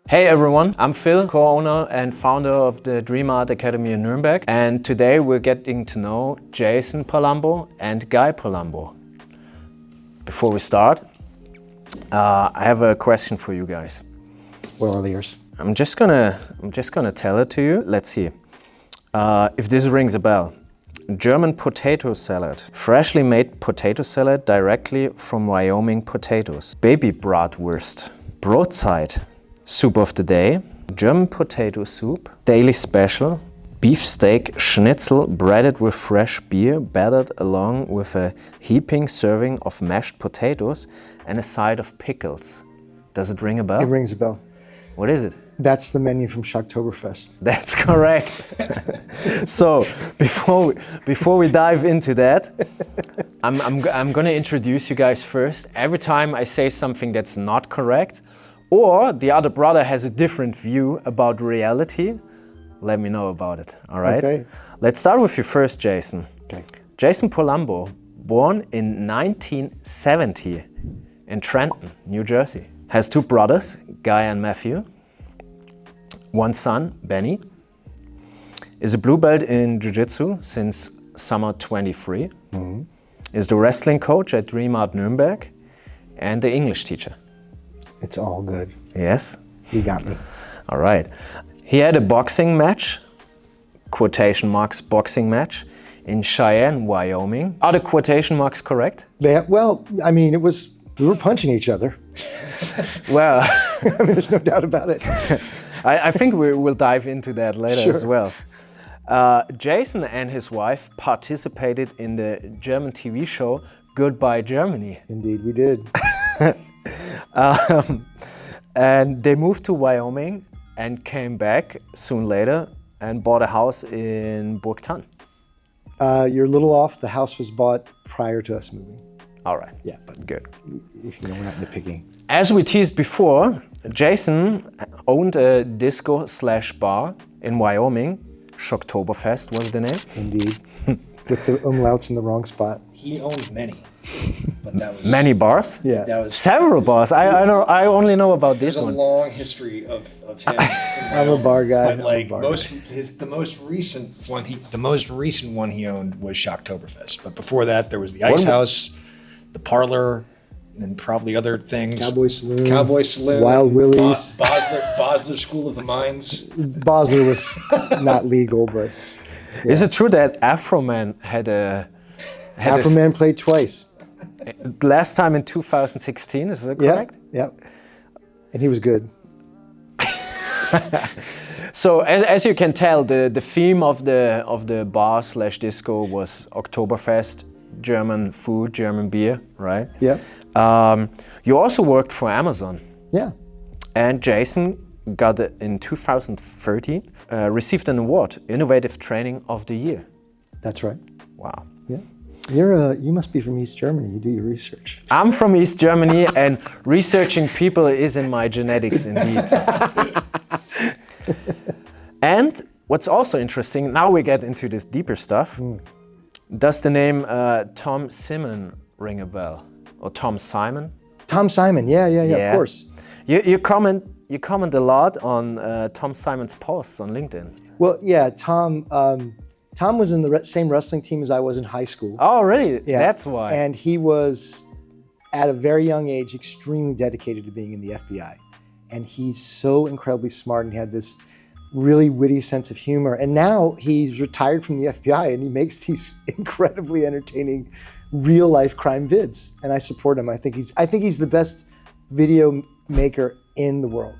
Hey everyone, I'm Phil, co-owner and founder of the Dream Art Academy in Nuremberg, and today we're getting to know Jason Palumbo and Guy Palumbo. Before we start, I have a question for you guys. Well, all ears. I'm just gonna tell it to you. Let's see if this rings a bell. German potato salad, freshly made potato salad directly from Wyoming potatoes. Baby bratwurst, broadside. Soup of the day, German potato soup, daily special, beef steak schnitzel breaded with fresh beer, battered along with a heaping serving of mashed potatoes and a side of pickles. Does it ring a bell? It rings a bell. What is it? That's the menu from Shocktoberfest. That's correct. So before we dive into that, I'm gonna introduce you guys first. Every time I say something that's not correct, or the other brother has a different view about reality, let me know about it, all right? Okay. Let's start with you first, Jason. Okay. Jason Palumbo, born in 1970 in Trenton, New Jersey. Has two brothers, Guy and Matthew. One son, Benny. Is a blue belt in Jiu-Jitsu since summer 23. Mm-hmm. Is the wrestling coach at Dream Art Nuremberg and the English teacher. It's all good. Yes? You got me. All right. He had a boxing match, quotation marks boxing match, in Cheyenne, Wyoming. Are the quotation marks correct? We were punching each other. Well, there's no doubt about it. I think we'll dive into that later Sure. as well. Jason and his wife participated in the German TV show Goodbye Germany. Indeed, we did. And they moved to Wyoming and came back soon later and bought a house in Burgtan. You're a little off. The house was bought prior to us moving. All right. Yeah, but Good. if you know, we're not nitpicking. As we teased before, Jason owned a disco/bar in Wyoming. Shocktoberfest was the name. Indeed. With the umlauts in the wrong spot. He owned many, but that was Many bars? Yeah. That was Several bars. I only know about this there's a one. long history of him. I'm a bar guy. But like I'm a bar the most recent one he owned was Shocktoberfest. But before that, there was the Ice House, the Parlor, and probably other things. Cowboy Saloon. Wild Wild Willie's. Bosler School of the Mines. Basler was not legal, but Is it true that Afro Man had a Afro Man played twice. last time in 2016? Is that correct? Yeah. And he was good. So as you can tell, the theme of the bar/disco was Oktoberfest, German food, German beer, right? Yeah. You also worked for Amazon. Yeah. And Jason got in 2013 received an award, Innovative Training of the Year. That's right. Wow. Yeah. You must be from East Germany. You do your research. I'm from East Germany, and researching people is in my genetics indeed. And what's also interesting, now we get into this deeper stuff. Does the name Tom Simon ring a bell? Or Tom Simon? Tom Simon. Yeah, of course. You comment a lot on Tom Simon's posts on LinkedIn. Well, yeah, Tom was in the same wrestling team as I was in high school. Oh, really? Yeah. That's why. And he was, at a very young age, extremely dedicated to being in the FBI. And he's so incredibly smart, and he had this really witty sense of humor. And now he's retired from the FBI, and he makes these incredibly entertaining real-life crime vids. And I support him. I think he's the best video maker in the world.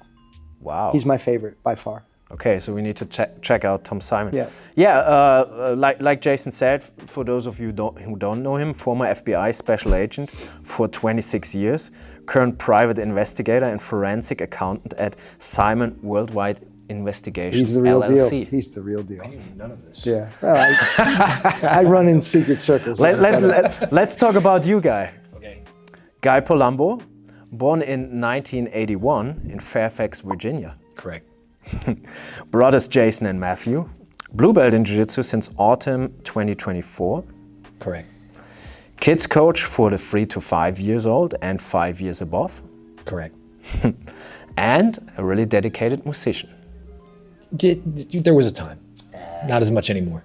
Wow. He's my favorite by far. Okay, so we need to check out Tom Simon. Yeah. Yeah, like Jason said, for those of you who don't know him, former FBI special agent for 26 years, current private investigator and forensic accountant at Simon Worldwide Investigations He's the real LLC. deal. He's the real deal. I knew none of this. Yeah. Well, I run in secret circles. Let's talk about you, Guy. Okay. Guy Palumbo, born in 1981 in Fairfax, Virginia. Correct. Brothers Jason and Matthew, blue belt in Jiu-Jitsu since autumn 2024. Correct. Kids coach for the 3 to 5 years old and 5 years above. Correct. and a really dedicated musician. There was a time. Not as much anymore.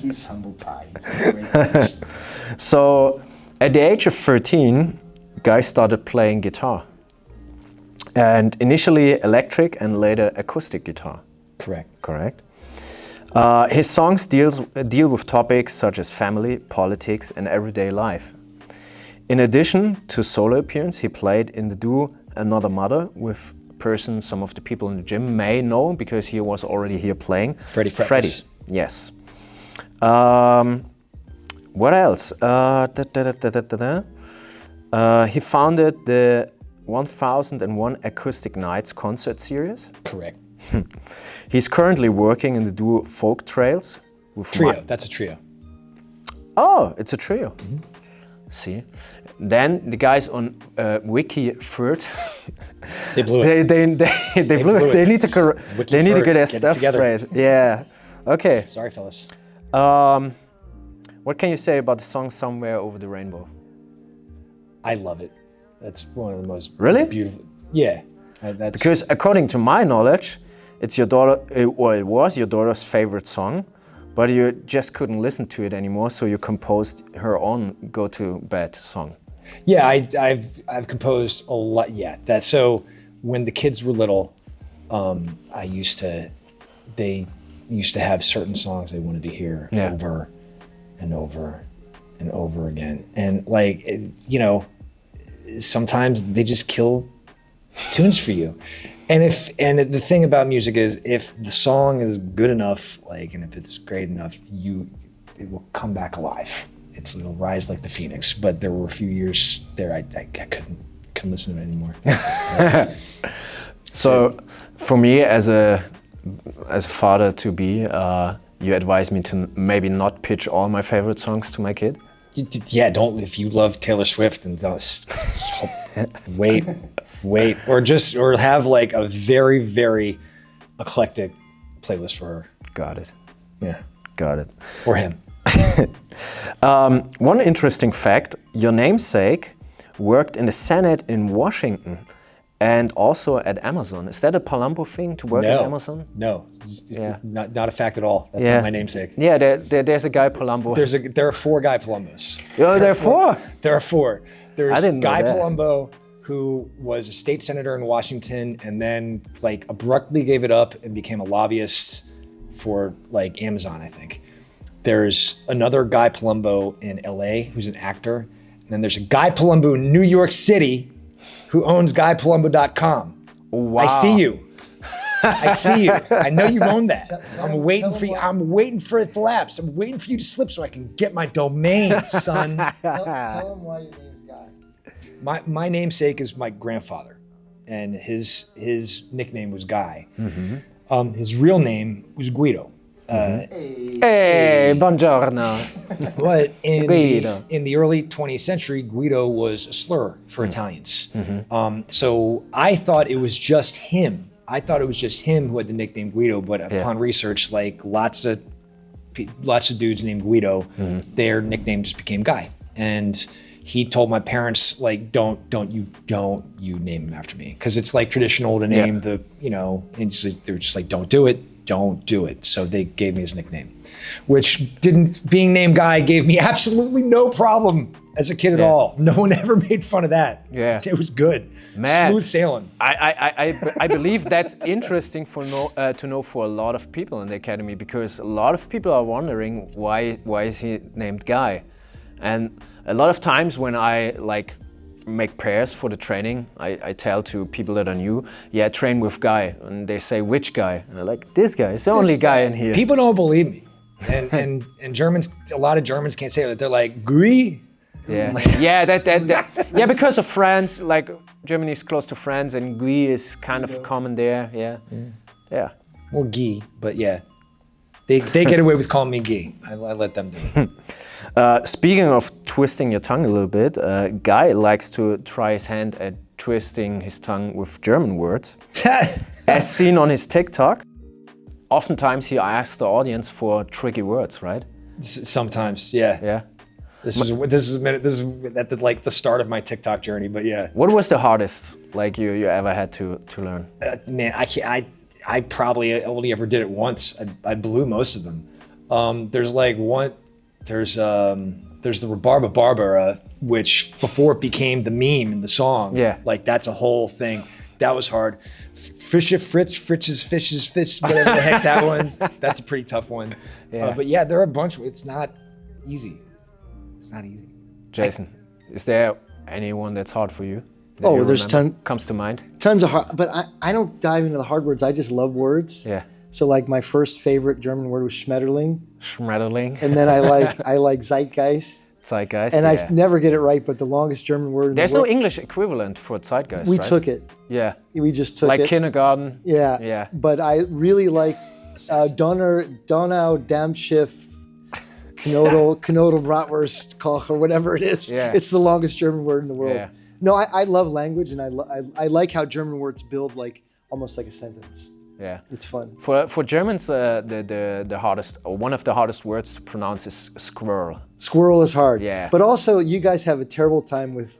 He's humble pie. He's a great musician. So, at the age of 13, Guy started playing guitar. And initially electric and later acoustic guitar. Correct. His songs deal with topics such as family, politics, and everyday life. In addition to solo appearance, he played in the duo Another Mother with a person some of the people in the gym may know because he was already here playing. Freddie. Yes. What else? He founded the 1001 Acoustic Nights concert series. Correct. He's currently working in the duo Folk Trails. With That's a trio. Oh, it's a trio. Mm-hmm. See? Then the guys on Wiki Furt, they blew it. They blew it. They need to get their stuff straight. Yeah. Okay. Sorry, fellas. What can you say about the song Somewhere Over the Rainbow? I love it. That's one of the most beautiful. Yeah. Because according to my knowledge, it's your daughter, it was your daughter's favorite song, but you just couldn't listen to it anymore, so you composed her own go-to-bed song. Yeah, I've composed a lot. Yeah, so when the kids were little, they used to have certain songs they wanted to hear over and over and over again, and sometimes they just kill tunes for you. And the thing about music is, if the song is good enough, and if it's great enough, it will come back alive. It'll rise like the phoenix. But there were a few years there I couldn't listen to it anymore. So for me, as a father to be, you advise me to maybe not pitch all my favorite songs to my kid. Yeah, don't. If you love Taylor Swift, and wait, or have a very, very eclectic playlist for her. Got it. Yeah, got it. Or him. One interesting fact: your namesake worked in the Senate in Washington, and also at Amazon. Is that a Palumbo thing to work at Amazon? No, not a fact at all. That's not my namesake. Yeah, there's a Guy Palumbo. There are 4 Guy Palumbos. Oh, there are 4? There are 4. There's Guy that. Palumbo, who was a state senator in Washington, and then abruptly gave it up and became a lobbyist for Amazon, I think. There's another Guy Palumbo in LA who's an actor, and then there's a Guy Palumbo in New York City who owns GuyPalumbo.com. Wow. I see you. I see you. I know you own that. I'm waiting for you. I'm waiting for it to lapse. I'm waiting for you to slip so I can get my domain, son. Tell him why your name's Guy. My namesake is my grandfather, and his nickname was Guy. Mm-hmm. His real name was Guido. Hey, buongiorno. But in the early 20th century, Guido was a slur for Italians. Mm-hmm. So I thought it was just him. I thought it was just him who had the nickname Guido. But upon research, lots of dudes named Guido, their nickname just became Guy. And he told my parents, don't you name him after me, because it's traditional to name the and they're just don't do it. Don't do it. So they gave me his nickname, which being named Guy gave me absolutely no problem as a kid at all. No one ever made fun of that. Yeah. It was good. Man. Smooth sailing. I believe that's interesting to know for a lot of people in the academy, because a lot of people are wondering why is he named Guy? And a lot of times when I make prayers for the training, I tell to people that are new, train with Guy, and they say, which guy? And I'm this guy. It's the only guy in here. People don't believe me, and Germans, a lot of Germans can't say that. They're like, Guy. Yeah, because of France, Germany is close to France, and Guy is kind of common there. Yeah. Well, Guy, but they get away with calling me Guy. I let them do it. Speaking of twisting your tongue a little bit, Guy likes to try his hand at twisting his tongue with German words, as seen on his TikTok. Oftentimes he asks the audience for tricky words, right? Sometimes, yeah. This is at the start of my TikTok journey, but yeah. What was the hardest? like you ever had to learn? Man, I can't. I probably only ever did it once. I blew most of them. There's like one. There's the Rhubarba Barbara, which before it became the meme in the song. Yeah. Like that's a whole thing. That was hard. Fisher Fritz, Fritz's Fishes, Fish, whatever the heck that one. That's a pretty tough one. Yeah. But yeah, there are a bunch. It's not easy. It's not easy. Jason, is there anyone that's hard for you? Oh, there's comes to mind. Tons of hard, but I don't dive into the hard words. I just love words. Yeah. So like my first favorite German word was Schmetterling. Schmetterling. And then I like Zeitgeist. Zeitgeist. And I never get it right, but the longest German word in There's the world. no English equivalent for Zeitgeist. We right? took it. Yeah. We just took like it. kindergarten. Yeah. Yeah. But I really like Donau Dampfschiff Knodel Bratwurst Koch or whatever it is. Yeah. It's the longest German word in the world. Yeah. No, I love language, and I like how German words build like almost like a sentence. Yeah. It's fun. For Germans, the hardest, or one of the hardest words to pronounce is squirrel. Squirrel is hard. Yeah. But also, you guys have a terrible time with.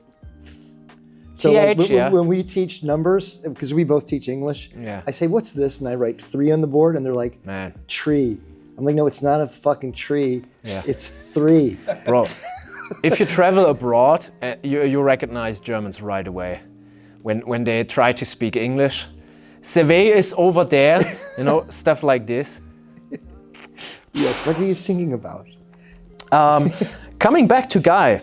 So like, when we teach numbers, because we both teach English, Yeah. I say, "What's this?" and I write 3 on the board, and they're like, Man. "Tree." I'm like, "No, it's not a fucking tree. Yeah. It's 3." Bro, if you travel abroad, you recognize Germans right away. When they try to speak English, "Survey is over there," stuff like this. Yes, what are you singing about? Coming back to Guy,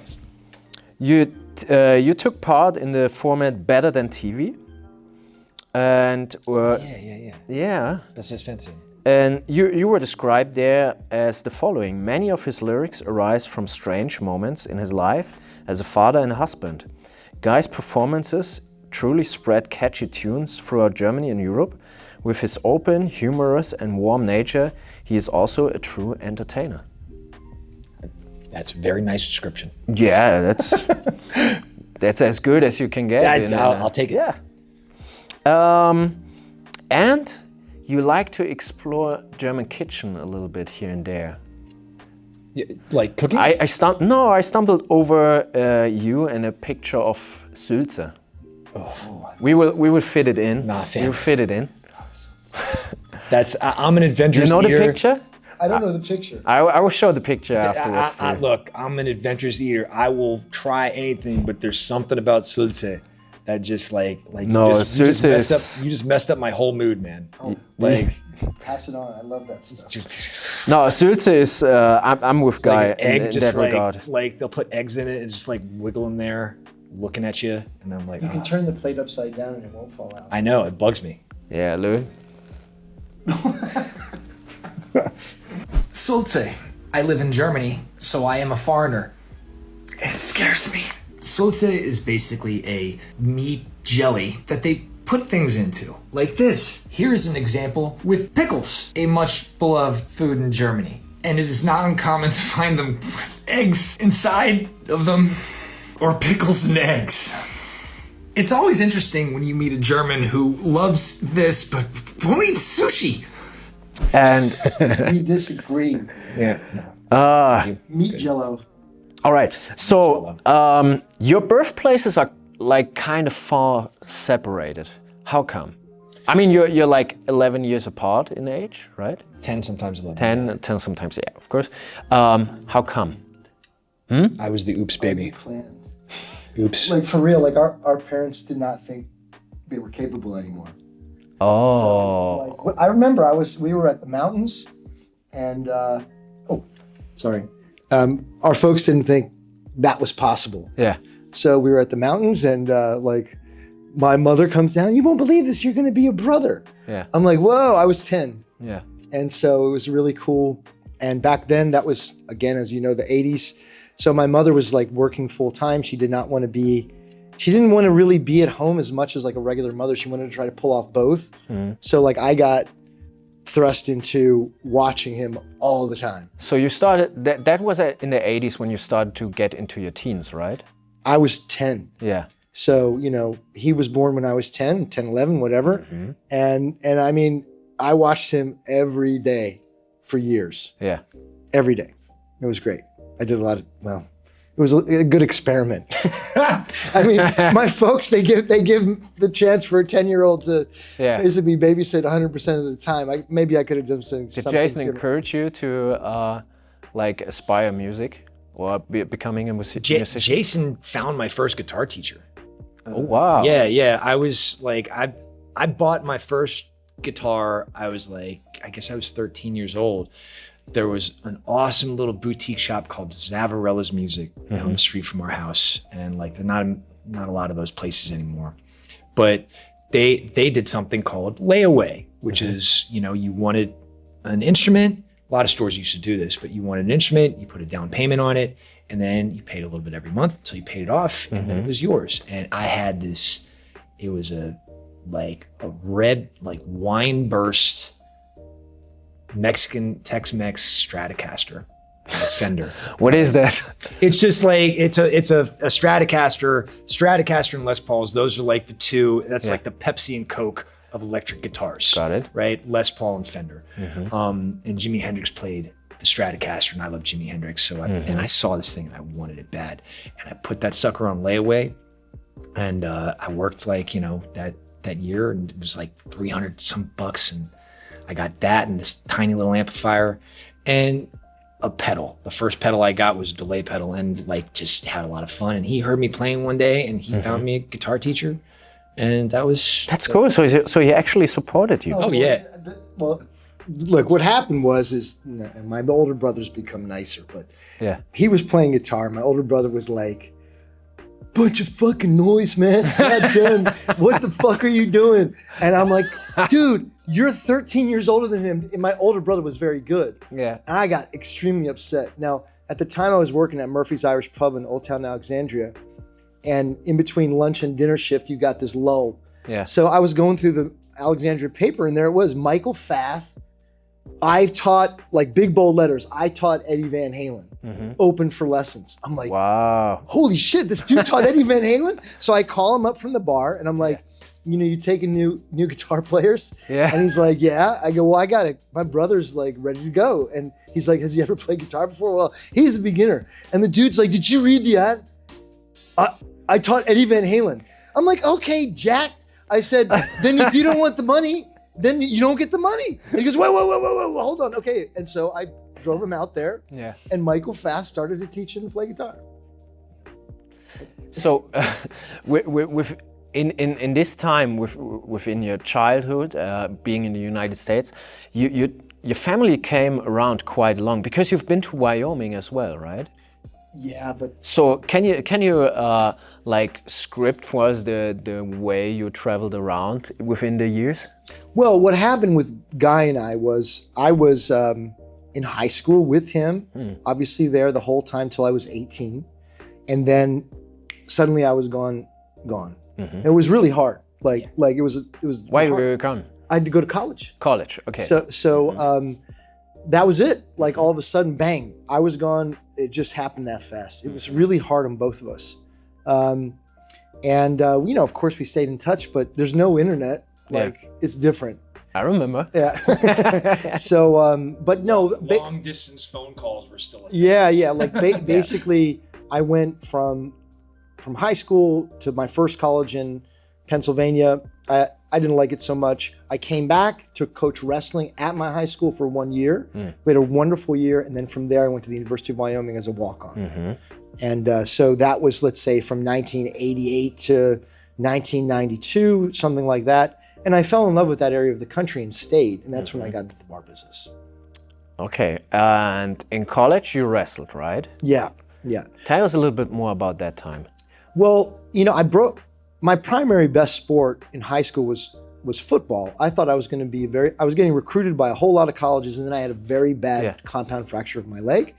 you took part in the format Better Than TV, and yeah, That's just fancy. and you were described there as the following: many of his lyrics arise from strange moments in his life as a father and a husband. Guy's performances truly spread catchy tunes throughout Germany and Europe. With his open, humorous, and warm nature, he is also a true entertainer. That's a very nice description. Yeah, that's as good as you can get. I'll take it. Yeah. And you like to explore German kitchen a little bit here and there. Yeah, like cooking? I stumbled over you and a picture of Sülze. Oh. We will fit it in. Nah, fam. We'll fit it in. I'm an adventurous You know the eater. picture? I don't know the picture. I will show the picture afterwards. Look, I'm an adventurous eater. I will try anything, but there's something about Sülze that just like No, you just messed Sülze up. You just messed up my whole mood, man. Oh, Like pass it on. I love that stuff. No, Sülze is. I'm with Guy like an egg, in just that regard. like they'll put eggs in it and just like wiggle them there, looking at you, and I'm like, You can turn the plate upside down and it won't fall out. I know it bugs me. Yeah, Lou. Sülze. I live in Germany, so I am a foreigner. It scares me. Sülze is basically a meat jelly that they put things into, like this. Here's an example with pickles, a much beloved food in Germany. And it is not uncommon to find them with eggs inside of them, or pickles and eggs. It's always interesting when you meet a German who loves this, but won't eat sushi. And We disagree. Yeah. Meat jello. all right, so your birthplaces are like kind of far separated. How come? I mean, you're like 11 years apart in age, right? 10, sometimes 11. 10 sometimes, yeah, of course. How come? I was the oops baby. Planned. Oops. Like for real, like our parents did not think they were capable anymore. Oh, Like I remember we were at the mountains and our folks didn't think that was possible. yeah. So we were at the mountains and like my mother comes down, "You won't believe this, you're gonna be a brother." Yeah. I'm like, "Whoa," I was 10. Yeah. And so it was really cool. And back then that was, again, as you know, the 80s. So my mother was like working full time. She didn't want to really be at home as much as like a regular mother. She wanted to try to pull off both. So like I got thrust into watching him all the time. So you started, that was in the 80s when you started to get into your teens, right? I was 10. Yeah. So, he was born when I was 10, 11, whatever. And I mean, I watched him every day for years. Yeah. Every day. It was great. I did it was a good experiment. I mean, my folks, they give the chance for a 10-year-old to basically babysit 100% of the time. Maybe I could have done something. Did Jason encourage you to like aspire music or becoming a musician? Jason found my first guitar teacher. Oh wow! Yeah. I was like, I bought my first guitar. I was like, I guess I was 13 years old. There was an awesome little boutique shop called Zavarella's Music down the street from our house, and like they're not a lot of those places anymore. But they did something called layaway, which is, you know, you wanted an instrument. A lot of stores used to do this, but you wanted an instrument, you put a down payment on it, and then you paid a little bit every month until you paid it off, and then it was yours. And I had this. It was a red, like wine burst Mexican Tex-Mex Stratocaster, Fender. What is that? It's just like it's a Stratocaster and Les Pauls. Those are like the two. That's like the Pepsi and Coke of electric guitars. Got it. Right, Les Paul and Fender. And Jimi Hendrix played the Stratocaster, and I love Jimi Hendrix. So I saw this thing and I wanted it bad, and I put that sucker on layaway, and I worked like, you know, that year, and it was like $300 some bucks, and I got that and this tiny little amplifier and a pedal. The first pedal I got was a delay pedal, and like just had a lot of fun. And he heard me playing one day, and he found me a guitar teacher, and that's cool. So he actually supported you. Oh yeah. Well, look, what happened was my older brother's become nicer, but he was playing guitar. My older brother was like, bunch of fucking noise, man. God damn, what the fuck are you doing? And I'm like, dude, you're 13 years older than him. And my older brother was very good. Yeah. And I got extremely upset. Now, at the time I was working at Murphy's Irish Pub in Old Town Alexandria. And in between lunch and dinner shift, you got this lull. Yeah. So I was going through the Alexandria paper, and there it was, Michael Fath. I taught, like big bold letters, I taught Eddie Van Halen, open for lessons. I'm like, wow, holy shit, this dude taught Eddie Van Halen? So I call him up from the bar, and I'm like, you know, you taking new guitar players? Yeah. And he's like, yeah. I go, well, I got it. My brother's like ready to go. And he's like, has he ever played guitar before? Well, he's a beginner. And the dude's like, did you read the ad? I taught Eddie Van Halen. I'm like, okay, Jack. I said, then if you don't want the money, then you don't get the money. And he goes, whoa, hold on. Okay. And so I drove him out there. Yeah. And Michael Fast started to teach him to play guitar. So in this time within your childhood, being in the United States, your family came around quite long because you've been to Wyoming as well, right? Yeah, but so can you like script for us the way you traveled around within the years? Well, what happened with Guy and I was in high school with him, obviously there the whole time till I was 18, and then suddenly I was gone. It was really hard. Like it was. Why were you gone? I had to go to college. College, okay. So that was it. Like all of a sudden, bang! I was gone. It just happened that fast. It was really hard on both of us. You know, of course we stayed in touch, but there's no internet. Like it's different. I remember. Yeah. So, but no. Long distance phone calls were still a thing. Yeah. Like basically, I went from high school to my first college in Pennsylvania. I didn't like it so much. I came back to coach wrestling at my high school for 1 year. We had a wonderful year, and then from there I went to the University of Wyoming as a walk-on. And so that was, let's say, from 1988 to 1992, something like that. And I fell in love with that area of the country and stayed, and that's when I got into the bar business. Okay, and in college you wrestled, right? Yeah. Tell us a little bit more about that time. Well, you know, my primary best sport in high school was football. I thought I was going to be I was getting recruited by a whole lot of colleges, and then I had a very bad compound fracture of my leg.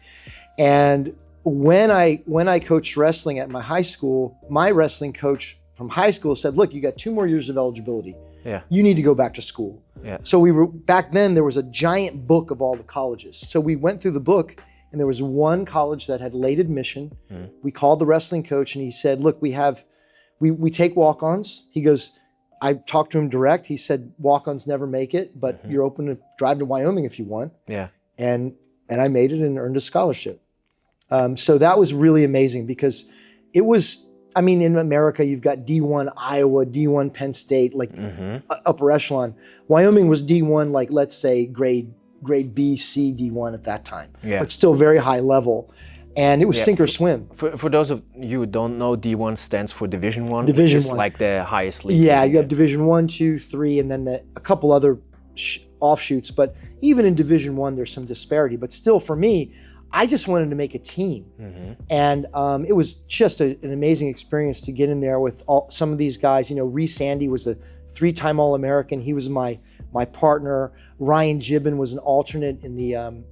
And when I coached wrestling at my high school, my wrestling coach from high school said, look, you got 2 more years of eligibility. Yeah. You need to go back to school. Yeah. So back then there was a giant book of all the colleges. So we went through the book, and there was one college that had late admission. We called the wrestling coach, and he said, look, we take walk-ons. He goes, I talked to him direct. He said, walk-ons never make it, but you're open to drive to Wyoming if you want. Yeah. And I made it and earned a scholarship. So that was really amazing because it was, I mean, in America, you've got D1 Iowa, D1 Penn State, like upper echelon. Wyoming was D1, like let's say grade B, C, D1 at that time, but still very high level. And it was sink or swim. For those of you who don't know, D1 stands for Division 1, Division which is 1. like the highest league. Yeah, you have Division 1, 2, 3, and then a couple other offshoots. But even in Division 1, there's some disparity. But still, for me, I just wanted to make a team. And it was just an amazing experience to get in there with some of these guys. You know, Reese Sandy was a 3-time All-American. He was my partner. Ryan Gibbon was an alternate in the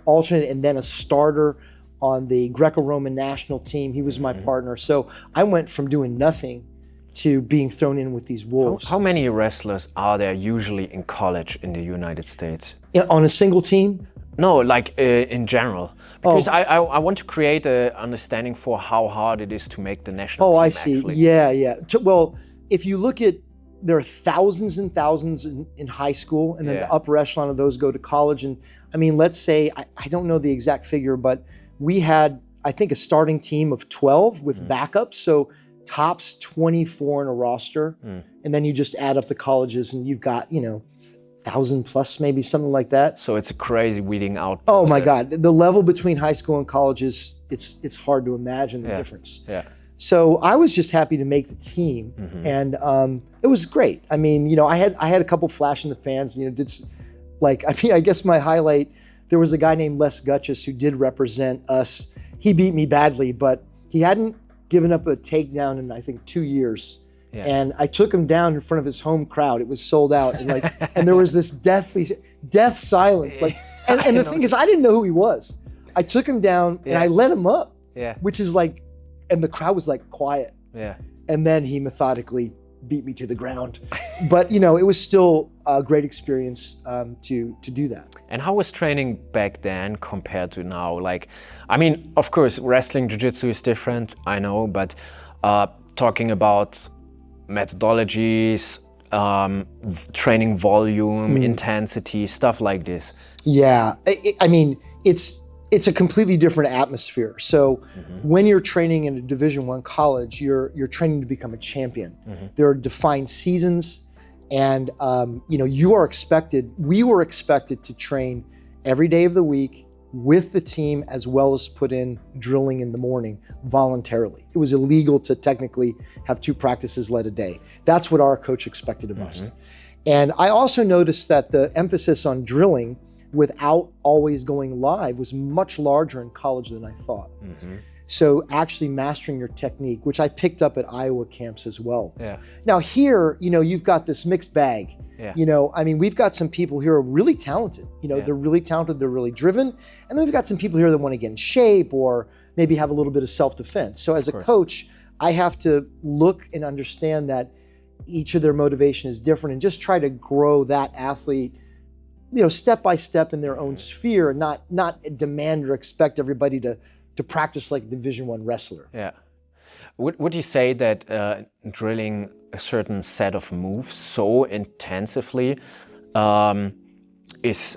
alternate and then a starter on the Greco-Roman national team. He was my partner. So I went from doing nothing to being thrown in with these wolves. How many wrestlers are there usually in college in the United States? On a single team? No, like in general. Because I want to create an understanding for how hard it is to make the national team. I see. Actually. Yeah. Well, if you look at, there are thousands and thousands in high school, and then the upper echelon of those go to college. And I mean, let's say, I don't know the exact figure, but we had, I think, a starting team of 12 with backups. So tops 24 in a roster. And then you just add up the colleges and you've got, 1,000 plus, maybe something like that. So it's a crazy weeding out. Oh my God. The level between high school and college is, it's hard to imagine the difference. Yeah. So I was just happy to make the team, and it was great. I mean, I had a couple flash in the fans. I guess my highlight, there was a guy named Les Gutchess who did represent us. He beat me badly, but he hadn't given up a takedown in I think 2 years. Yeah. And I took him down in front of his home crowd. It was sold out, and and there was this death silence. And the thing is, I didn't know who he was. I took him down and I let him up. Yeah. Which is like. And the crowd was like quiet. Yeah. And then he methodically beat me to the ground. But it was still a great experience to do that. And how was training back then compared to now? Like, I mean, of course, wrestling, jiu-jitsu is different, I know, but talking about methodologies, training volume, intensity, stuff like this. Yeah, I mean, it's a completely different atmosphere. So when you're training in a Division I college, you're training to become a champion. There are defined seasons, and we were expected to train every day of the week with the team, as well as put in drilling in the morning voluntarily. It was illegal to technically have 2 practices led a day. That's what our coach expected of us. And I also noticed that the emphasis on drilling without always going live was much larger in college than I thought. So actually mastering your technique, which I picked up at Iowa camps as well. Yeah. Now here, you've got this mixed bag. Yeah. I mean, we've got some people here who are really talented. They're really talented, they're really driven. And then we've got some people here that want to get in shape or maybe have a little bit of self-defense. So as a coach, I have to look and understand that each of their motivation is different and just try to grow that athlete step by step in their own sphere, and not demand or expect everybody to practice like a Division I wrestler. Yeah. Would you say that drilling a certain set of moves so intensively is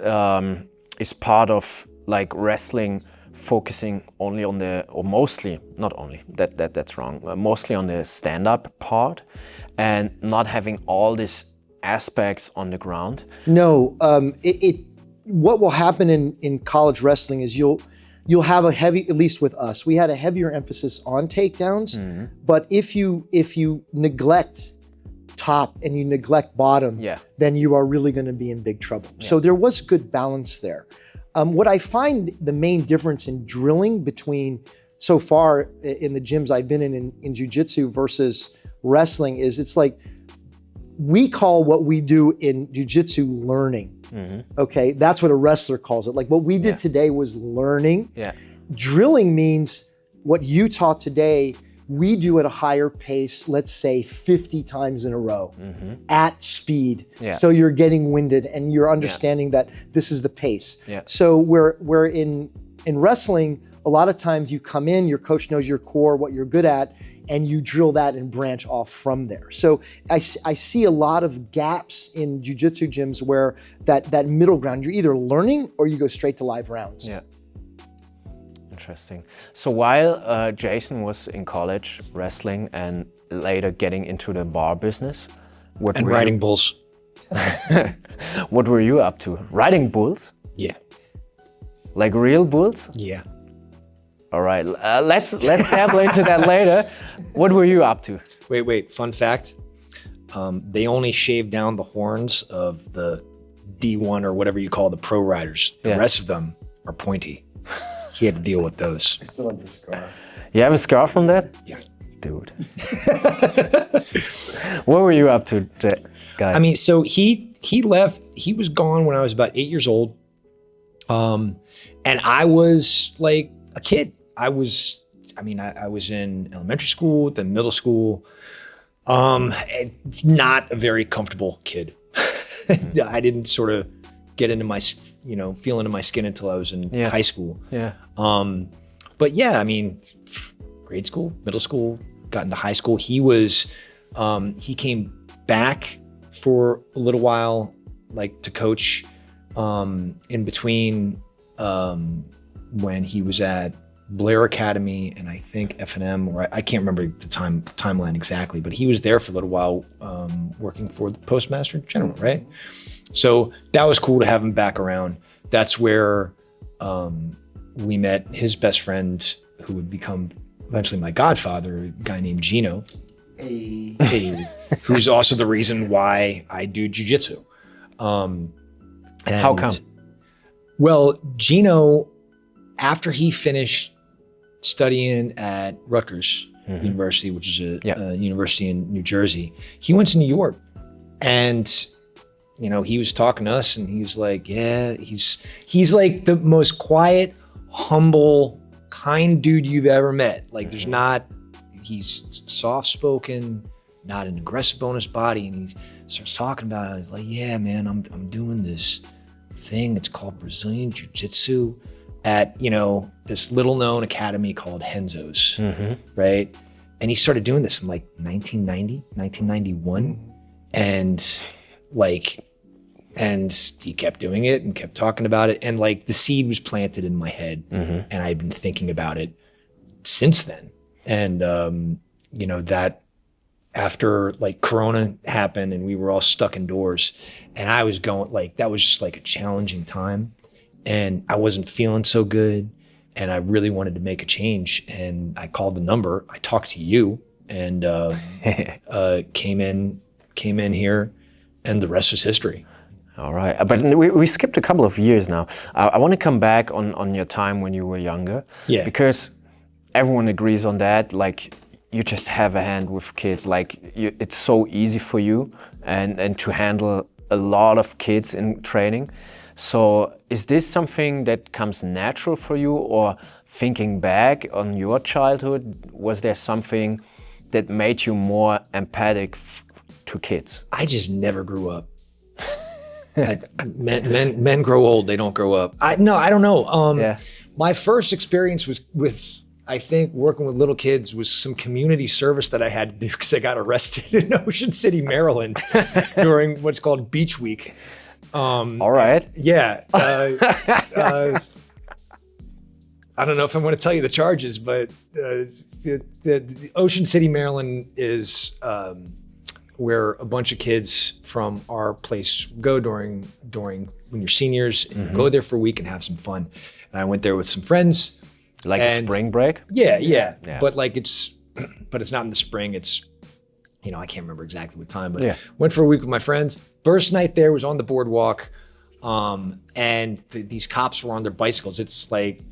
part of like wrestling focusing only on or mostly, not only, that's wrong, mostly on the stand-up part and not having all these aspects on the ground? No, what will happen in college wrestling is you'll have a heavy, at least with us, we had a heavier emphasis on takedowns, but if you neglect top and you neglect bottom, then you are really going to be in big trouble. So there was good balance there. What I find the main difference in drilling between so far in the gyms I've been in jiu-jitsu versus wrestling is it's like, we call what we do in jiu-jitsu learning. Okay, that's what a wrestler calls it. Like what we did today was learning. Drilling means what you taught today, we do at a higher pace, let's say 50 times in a row at speed. So you're getting winded and you're understanding that this is the pace. So we're in wrestling, a lot of times you come in, your coach knows your core, what you're good at, and you drill that and branch off from there. So I see a lot of gaps in jiu-jitsu gyms where that middle ground, you're either learning or you go straight to live rounds. Yeah. interesting. So while Jason was in college wrestling and later getting into the bar business, And riding bulls. what were you up to? Riding bulls? Yeah. Like real bulls? Yeah. All right, let's dabble into that later. What were you up to? Wait. Fun fact. They only shaved down the horns of the D1 or whatever you call the pro riders. The rest of them are pointy. He had to deal with those. I still have the scar. You have a scar from that? Yeah. Dude. What were you up to, guy? I mean, so he left. He was gone when I was about 8 years old. And I was like a kid. I was in elementary school, then middle school. Not a very comfortable kid. I didn't sort of get into my, feel into my skin until I was in high school. Yeah. But yeah, I mean, grade school, middle school, got into high school. He came back for a little while, like to coach, in between, when he was at Blair Academy and I think F&M, or I can't remember the timeline exactly, but he was there for a little while, working for the Postmaster General, right? So that was cool to have him back around. That's where we met his best friend, who would become eventually my godfather, a guy named Gino, who's also the reason why I do jiu-jitsu. How come? Well, Gino, after he finished studying at Rutgers University, which is a university in New Jersey, he went to New York. And, he was talking to us and he was like, yeah, he's like the most quiet, humble, kind dude you've ever met. Like he's soft-spoken, not an aggressive on his body. And he starts talking about it. He's like, yeah, man, I'm doing this thing. It's called Brazilian Jiu-Jitsu at, this little known academy called Renzo's, right? And he started doing this in like 1990, 1991. And he kept doing it and kept talking about it. And like the seed was planted in my head and I'd been thinking about it since then. And, that after like Corona happened and we were all stuck indoors and I was going like, that was just like a challenging time and I wasn't feeling so good. And I really wanted to make a change. And I called the number, I talked to you and, came in here and the rest was history. All right, but we skipped a couple of years now. I want to come back on your time when you were younger. Yeah. Because everyone agrees on that. Like, you just have a hand with kids. Like, it's so easy for you and to handle a lot of kids in training. So is this something that comes natural for you, or thinking back on your childhood, was there something that made you more empathic to kids? I just never grew up. Men grow old, they don't grow up. I don't know. My first experience was with, I think, working with little kids was some community service that I had to do because I got arrested in Ocean City, Maryland during what's called Beach Week. All right. Yeah. I don't know if I want to tell you the charges, but the Ocean City, Maryland is where a bunch of kids from our place go during when you're seniors, and you go there for a week and have some fun. And I went there with some friends. Like a spring break? Yeah. But it's not in the spring. It's, I can't remember exactly what time, but went for a week with my friends. First night there was on the boardwalk. And these cops were on their bicycles. It's like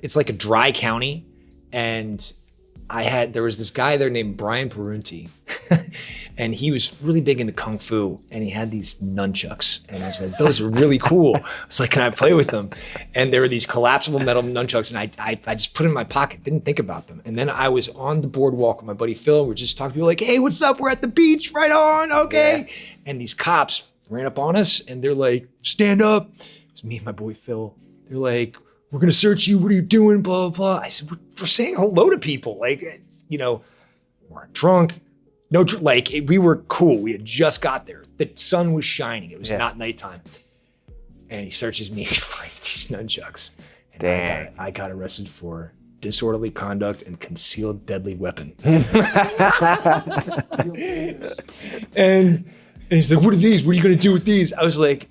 a dry county. And there was this guy there named Brian Perunti. And he was really big into Kung Fu and he had these nunchucks. And I was like, those are really cool. I was like, can I play with them? And there were these collapsible metal nunchucks and I just put them in my pocket, didn't think about them. And then I was on the boardwalk with my buddy Phil. We're just talking to people like, hey, what's up? We're at the beach, right on, okay. Yeah. And these cops ran up on us and they're like, stand up. It's me and my boy Phil. They're like, we're gonna search you. What are you doing? Blah, blah, blah. I said, we're saying hello to people. Like, weren't drunk. No, we were cool. We had just got there. The sun was shining. It was not nighttime. And he searches me for these nunchucks. And I got arrested for disorderly conduct and concealed deadly weapon. And he's like, what are these? What are you going to do with these? I was like,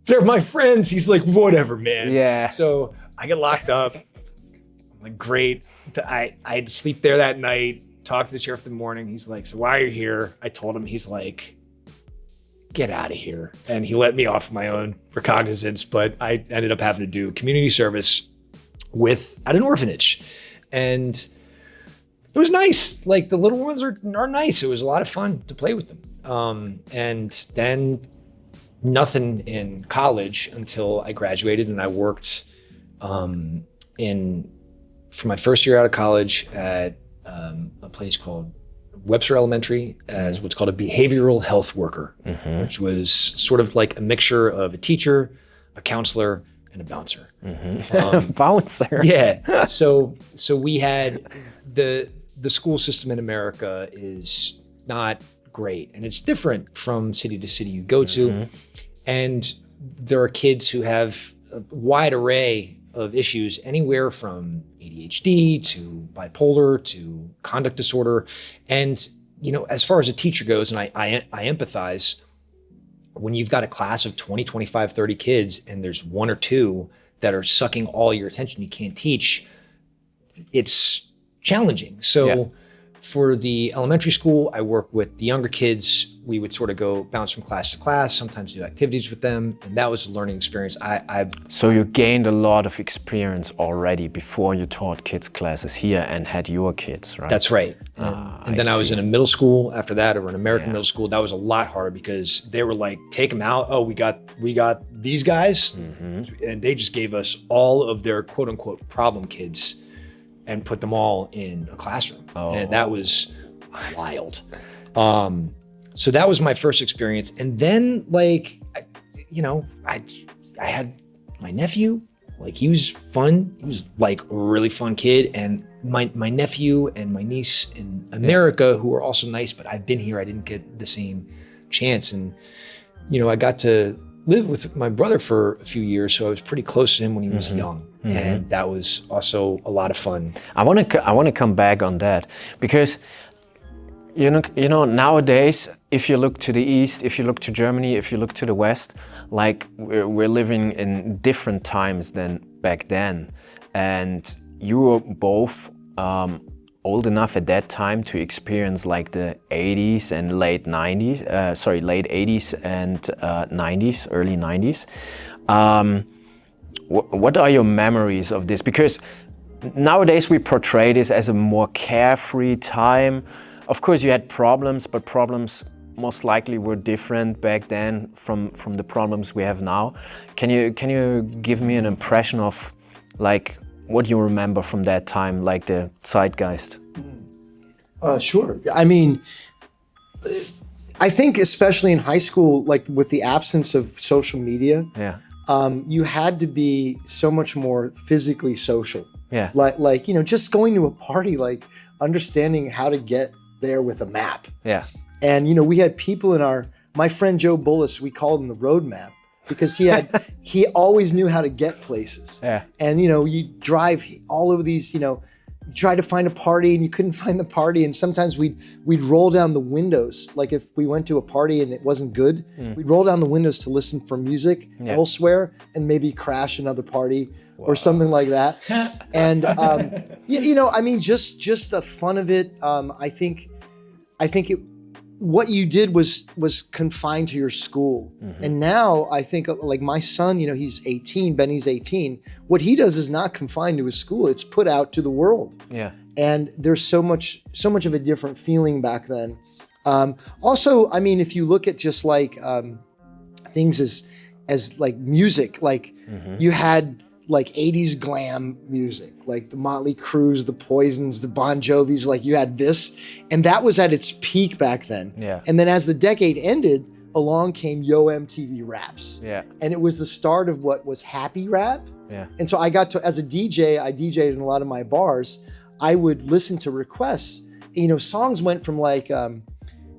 they're my friends. He's like, whatever, man. Yeah. So I get locked up. I'm like, great. I had to sleep there that night, talk to the sheriff in the morning. He's like, so why are you here? I told him. He's like, get out of here. And he let me off my own recognizance, but I ended up having to do community service at an orphanage. And it was nice. Like, the little ones are nice. It was a lot of fun to play with them. And then nothing in college until I graduated, and I worked for my first year out of college at a place called Webster Elementary as what's called a behavioral health worker, which was sort of like a mixture of a teacher, a counselor, and a bouncer. Bouncer. Yeah. So we had the school system in America is not great, and it's different from city to city you go to. And there are kids who have a wide array of issues, anywhere from ADHD to bipolar to conduct disorder. And, you know, as far as a teacher goes, and I empathize, when you've got a class of 20, 25, 30 kids, and there's one or two that are sucking all your attention, you can't teach, it's challenging. So for the elementary school, I work with the younger kids. We would sort of go bounce from class to class, sometimes do activities with them. And that was a learning experience. So you gained a lot of experience already before you taught kids classes here and had your kids, right? That's right. And then I was in a middle school after that, or an American middle school. That was a lot harder because they were like, take them out. Oh, we got these guys. And they just gave us all of their quote unquote problem kids and put them all in a classroom. And that was wild. So that was my first experience. And then, like, I had my nephew. Like, he was fun. He was like a really fun kid. And my nephew and my niece in America, who were also nice, but I've been here, I didn't get the same chance. And, I got to live with my brother for a few years, so I was pretty close to him when he was young. And that was also a lot of fun. I want to come back on that, because you know nowadays, if you look to the east, if you look to Germany, if you look to the west, like we're living in different times than back then, and you were both old enough at that time to experience like the 80s and late 80s and 90s, early 90s. What are your memories of this? Because nowadays we portray this as a more carefree time. Of course you had problems, but problems most likely were different back then from the problems we have now. Can you give me an impression of like what you remember from that time, like the Zeitgeist? Sure. I mean, I think especially in high school, like with the absence of social media, you had to be so much more physically social. Yeah. Like just going to a party, like understanding how to get there with a map. Yeah. And we had people my friend Joe Bullis, we called him the road map, because he always knew how to get places. Yeah. And you drive all over these, try to find a party and you couldn't find the party, and sometimes we'd roll down the windows. Like if we went to a party and it wasn't good, we'd roll down the windows to listen for music elsewhere and maybe crash another party or something like that. And I mean, just the fun of it. I think what you did was confined to your school. And now I think like my son, he's 18, Benny's 18. What he does is not confined to his school. It's put out to the world. Yeah. And there's so much of a different feeling back then. Also, I mean, if you look at just like things as like music, like you had like 80s glam music, like the Motley Crues, the Poisons, the Bon Jovis, like you had this, and that was at its peak back then. Yeah. And then as the decade ended, along came Yo MTV Raps. Yeah. And it was the start of what was happy rap. Yeah. And so I got to, as a DJ, I DJ'd in a lot of my bars, I would listen to requests. Songs went from like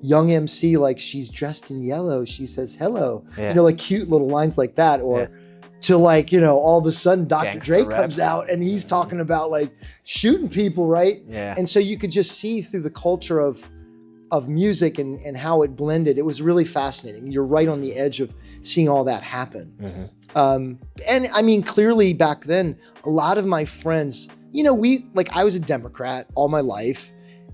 Young MC, like she's dressed in yellow, she says hello. Yeah. Like cute little lines like that, or to like, you know, all of a sudden Dr. Gangsta Dre rap. comes out and he's talking about like shooting people, right? Yeah. And so you could just see through the culture of music and how it blended. It was really fascinating. You're right on the edge of seeing all that happen. And I mean, clearly back then, a lot of my friends, you know, I was a Democrat all my life,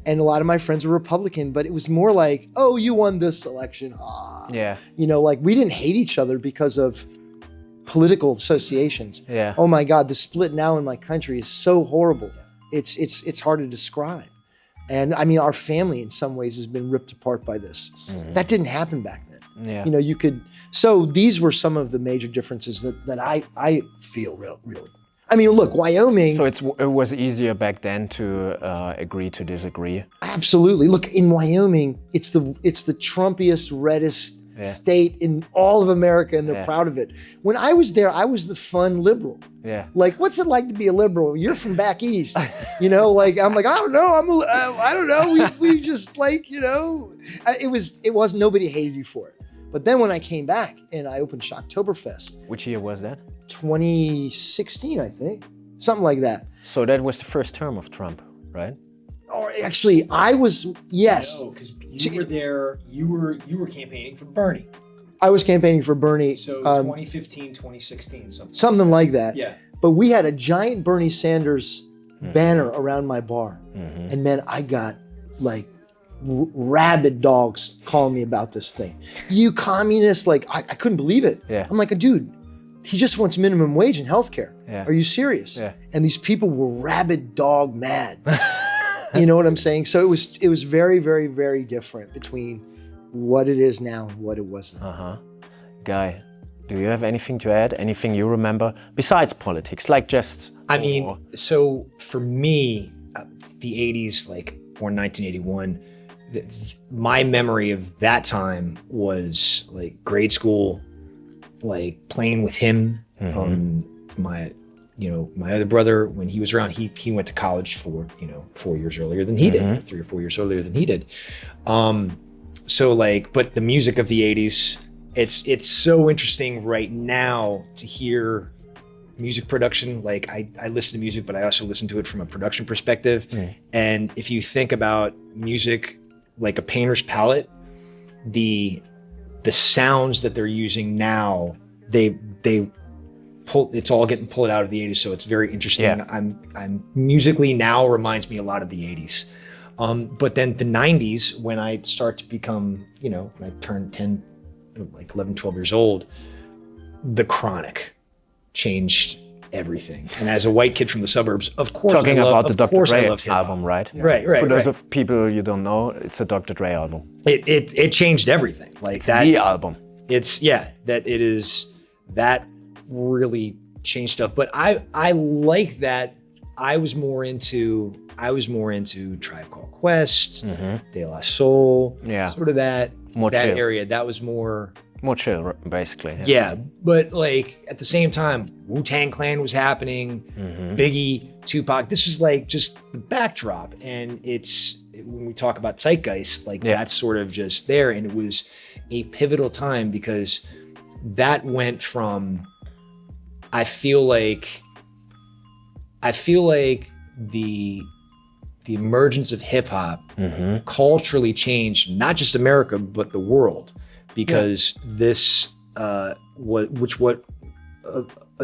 and a lot of my friends were Republican, but it was more like, oh, you won this election. Yeah. You know, like we didn't hate each other because of political associations. Yeah. Oh my God, the split now in my country is so horrible. It's hard to describe. And I mean, our family in some ways has been ripped apart by this. That didn't happen back then. Yeah. You know, so these were some of the major differences that I feel really. I mean, look, Wyoming. So it was easier back then to agree to disagree. Absolutely. Look, in Wyoming, it's the Trumpiest, reddest state in all of America, and they're proud of it. When I was there, I was the fun liberal. Yeah. Like, what's it like to be a liberal? You're from back east, you know. Like, I'm like, I don't know. I don't know. We just like, you know, it was nobody hated you for it. But then when I came back and I opened Shocktoberfest. Which year was that? 2016, I think, something like that. So that was the first term of Trump, right? Or actually, I was, yes. No, because you were there. You were campaigning for Bernie. I was campaigning for Bernie. So 2015, 2016, something like that. Yeah. But we had a giant Bernie Sanders banner around my bar. And man, I got like rabid dogs calling me about this thing. You communist, like I couldn't believe it. Yeah. I'm like, dude, he just wants minimum wage and healthcare. Yeah. Are you serious? Yeah. And these people were rabid dog mad. You know what I'm saying? So it was very, very, very different between what it is now and what it was then. Guy, do you have anything to add? Anything you remember besides politics? Like just... I mean, so for me, the 80s, like born 1981, my memory of that time was like grade school, like playing with him. My other brother, when he was around, he went to college for 4 years earlier than he did, 3 or 4 years earlier than he did. So like, but the music of the 80s, it's so interesting right now to hear music production. Like I listen to music, but I also listen to it from a production perspective. And if you think about music like a painter's palette, the sounds that they're using now, it's all getting pulled out of the 80s. So it's very interesting. Yeah. I'm musically now reminds me a lot of the 80s. But then the 90s, when I start to become, when I turned 10, like 11, 12 years old, the Chronic changed everything. And as a white kid from the suburbs, of course, Talking about the Dr. Dre hip-hop. album, right? Yeah. Right. For those of people you don't know, it's a Dr. Dre album. It changed everything. Like It's that. the album. That really changed stuff. But I like that. I was more into Tribe Called Quest, De La Soul, sort of that More chill. area. That was more chill, basically. Yeah, but like at the same time, Wu-Tang Clan was happening, Biggie, Tupac. This was like just the backdrop, and when we talk about Zeitgeist, like that's sort of just there, and it was a pivotal time because that went from. I feel like the emergence of hip hop culturally changed not just America but the world, because this a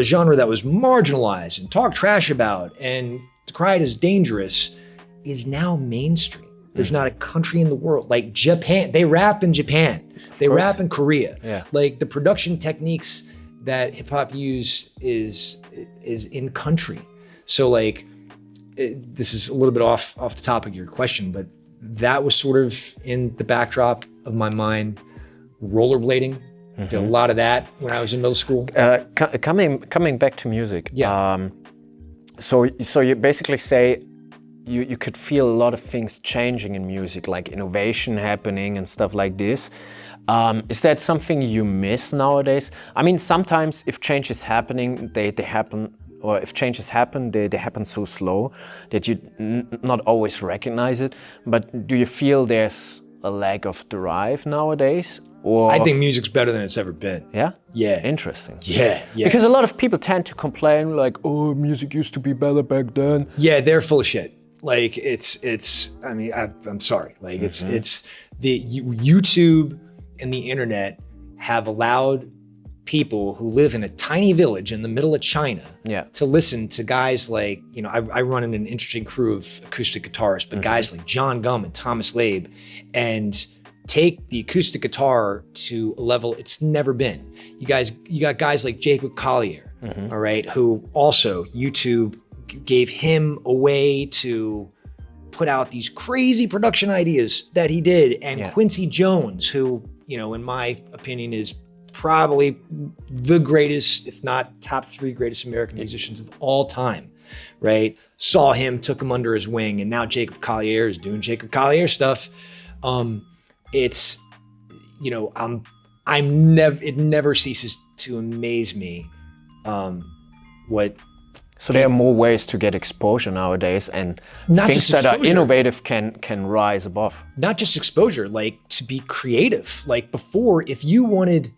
genre that was marginalized and talked trash about and decried as dangerous is now mainstream. There's not a country in the world like Japan. They rap in Japan. They rap in Korea. Yeah. Like the production techniques that hip hop use is in country. So like, this is a little bit off the topic of your question, but that was sort of in the backdrop of my mind. Rollerblading, did a lot of that when I was in middle school. Coming back to music. Yeah. So you basically say you could feel a lot of things changing in music, like innovation happening and stuff like this. Is that something you miss nowadays? I mean, sometimes if change is happening, they happen, or if changes happen, they happen so slow that you not always recognize it. But do you feel there's a lack of drive nowadays? Or I think music's better than it's ever been. yeah? Yeah. Interesting. Yeah. Because a lot of people tend to complain like, oh, music used to be better back then. Yeah, they're full of shit. Like it's. I mean, I'm sorry. Like it's the YouTube and the internet have allowed people who live in a tiny village in the middle of China to listen to guys like, you know, I run in an interesting crew of acoustic guitarists, but guys like John Gum and Thomas Labe, and take the acoustic guitar to a level it's never been. You got guys like Jacob Collier, all right, who also YouTube gave him a way to put out these crazy production ideas that he did. And Quincy Jones, who, you know, in my opinion is probably the greatest, if not top 3 greatest American musicians of all time, right? Saw him, took him under his wing, and now Jacob Collier is doing Jacob Collier stuff. It's, you know, it never ceases to amaze me what. So there are more ways to get exposure nowadays, and not things just that are exposure. innovative can rise above. Not just exposure, like to be creative. Like before, if you wanted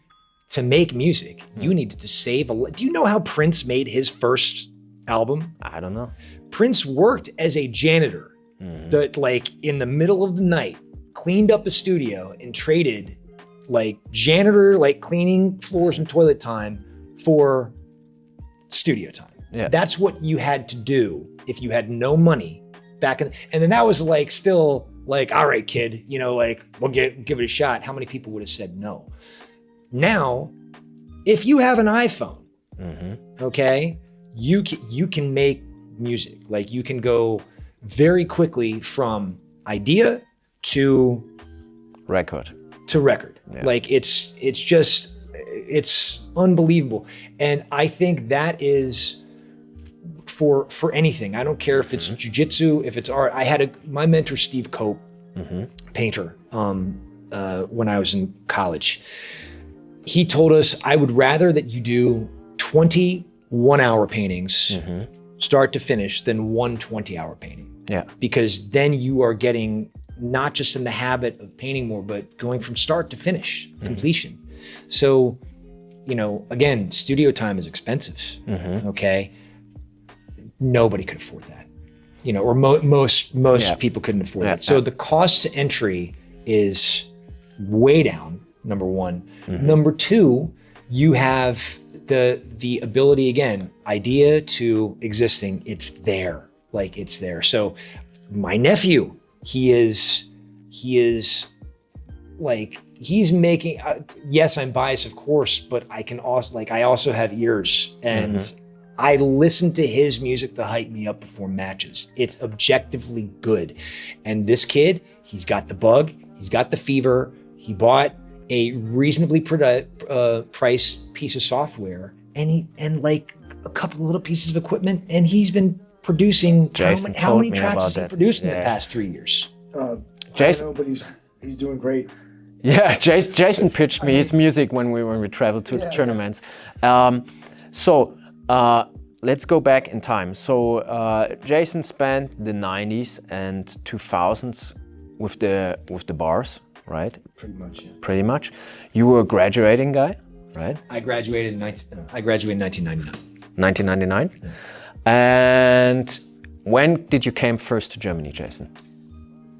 to make music, you needed to save do you know how Prince made his first album? I don't know. Prince worked as a janitor that, like, in the middle of the night, cleaned up a studio and traded like janitor, like cleaning floors and toilet time for studio time. Yeah. That's what you had to do if you had no money back in, and then that was like still like, all right, kid, you know, like we'll give it a shot. How many people would have said no? Now, if you have an iPhone, okay, you can make music. Like you can go very quickly from idea to record. Yeah. Like it's unbelievable. And I think that is for anything. I don't care if it's jujitsu, if it's art. I had my mentor, Steve Cope, painter, when I was in college. He told us, I would rather that you do 20 1-hour paintings, start to finish, than one 20-hour painting. Yeah. Because then you are getting not just in the habit of painting more, but going from start to finish, completion. So, you know, again, studio time is expensive, okay? Nobody could afford that, you know, or most people couldn't afford that. So the cost to entry is way down, number one. Number two, you have the ability, again, idea to existing, it's there, like it's there. So my nephew, he is like, he's making, yes, I'm biased, of course, but I can also, like, I also have ears, and I listen to his music to hype me up before matches. It's objectively good. And this kid, he's got the bug, he's got the fever. He bought a reasonably priced piece of software, and like a couple of little pieces of equipment, and he's been producing, how many tracks has he produced in the past 3 years? Jason, I don't know, but he's doing great. Yeah, Jason pitched me his music when we traveled to the tournaments. Let's go back in time. So Jason spent the 90s and 2000s with the bars, right? Pretty much, yeah. Pretty much. You were a graduating guy, right? I graduated in 1999. 1999? Yeah. And when did you came first to Germany, Jason?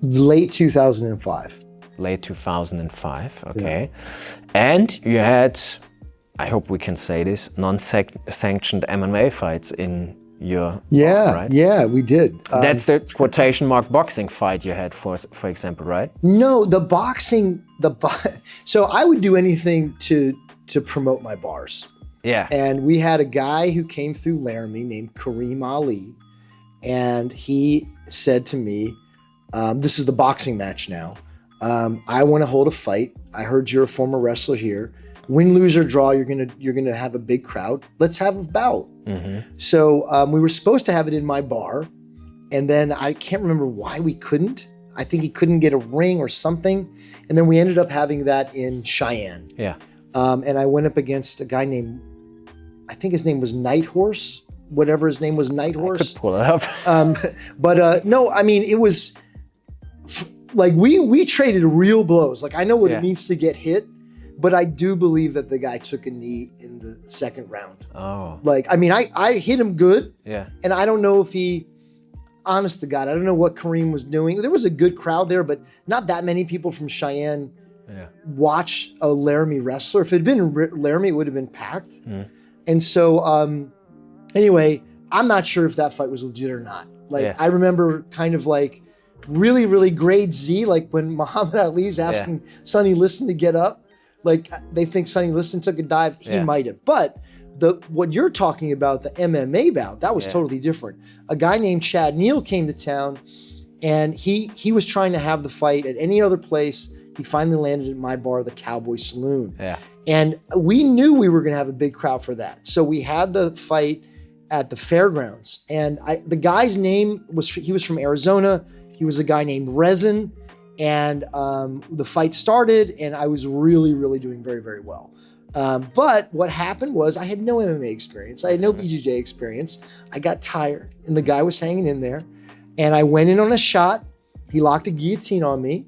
Late 2005. Late 2005, okay. Yeah. And you had, I hope we can say this, non-sanctioned MMA fights in your right? Yeah, we did. That's the quotation mark boxing fight you had, for example, right? No, the boxing, so I would do anything to promote my bars. Yeah. And we had a guy who came through Laramie named Kareem Ali, and he said to me, this is the boxing match now. I want to hold a fight. I heard you're a former wrestler here. Win, lose, or draw, you're gonna have a big crowd. Let's have a bout. So we were supposed to have it in my bar, and then I can't remember why we couldn't. I think he couldn't get a ring or something, and then we ended up having that in Cheyenne. Yeah. And I went up against a guy named, I think his name was Nighthorse, whatever his name was, Nighthorse. I could pull it up. But no, I mean, it was like we traded real blows. Like I know what it means to get hit, but I do believe that the guy took a knee in the second round. Oh. Like, I mean, I hit him good. Yeah. And I don't know if he, honest to God, I don't know what Kareem was doing. There was a good crowd there, but not that many people from Cheyenne watch a Laramie wrestler. If it had been Laramie, it would have been packed. And so, anyway, I'm not sure if that fight was legit or not. Like, I remember kind of like really, really grade Z, like when Muhammad Ali's asking Sonny Liston to get up, like they think Sonny Liston took a dive. He might have. But what you're talking about, the MMA bout, that was totally different. A guy named Chad Neal came to town, and he was trying to have the fight at any other place. He finally landed at my bar, the Cowboy Saloon. Yeah. And we knew we were going to have a big crowd for that. So we had the fight at the fairgrounds. And the guy's name he was from Arizona. He was a guy named Resin. And the fight started, and I was really, really doing very, very well. But what happened was I had no MMA experience. I had no BJJ experience. I got tired, and the guy was hanging in there. And I went in on a shot. He locked a guillotine on me,